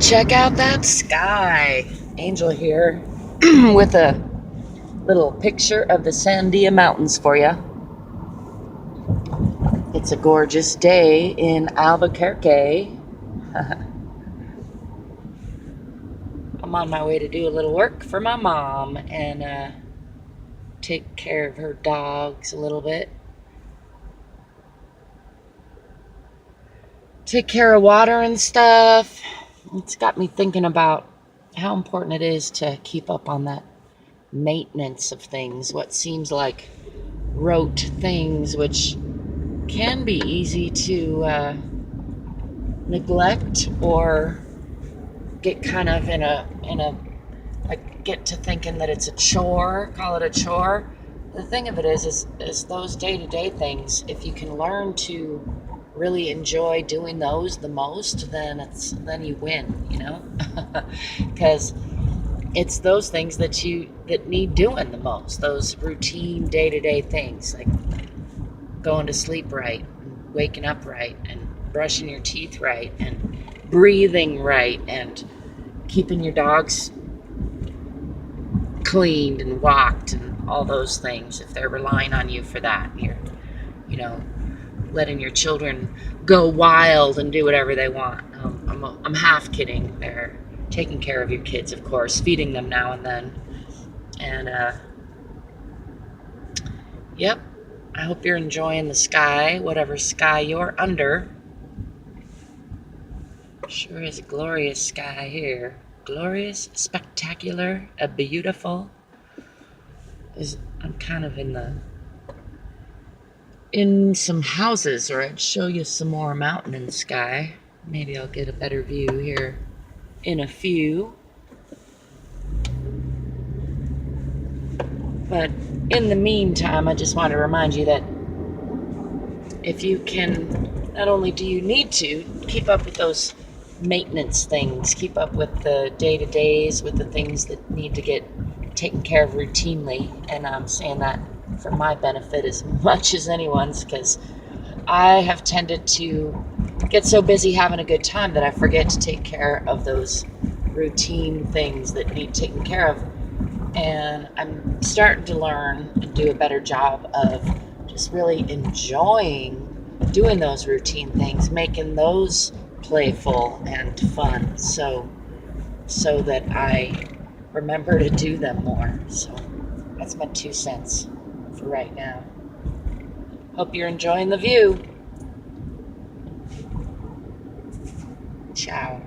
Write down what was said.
Check out that sky. Angel here with a little picture of the Sandia Mountains for you. It's a gorgeous day in Albuquerque. I'm on my way to do a little work for my mom and take care of her dogs a little bit. Take care of water and stuff. It's got me thinking about how important it is to keep up on that maintenance of things, what seems like rote things, which can be easy to neglect or get kind of in a like get to thinking that it's a chore, call it a chore. The thing of it is those day-to-day things, if you can learn to really enjoy doing those the most, then you win, you know? Because it's those things that need doing the most, those routine day-to-day things, like going to sleep right, and waking up right, and brushing your teeth right, and breathing right, and keeping your dogs cleaned and walked, and all those things. If they're relying on you for that, you're, letting your children go wild and do whatever they want. I'm half kidding. They're taking care of your kids, of course, feeding them now and then. And yep, I hope you're enjoying the sky, whatever sky you're under. Sure is a glorious sky here. Glorious, spectacular, a beautiful. I'm kind of in some houses, or I'd show you some more mountain and sky. Maybe I'll get a better view here in a few. But in the meantime, I just want to remind you that if you can, not only do you need to keep up with those maintenance things, keep up with the day-to-days, with the things that need to get taken care of routinely, and I'm saying that for my benefit as much as anyone's, because I have tended to get so busy having a good time that I forget to take care of those routine things that need taken care of. And I'm starting to learn and do a better job of just really enjoying doing those routine things, making those playful and fun, so that I remember to do them more. So that's my 2 cents for right now. Hope you're enjoying the view. Ciao.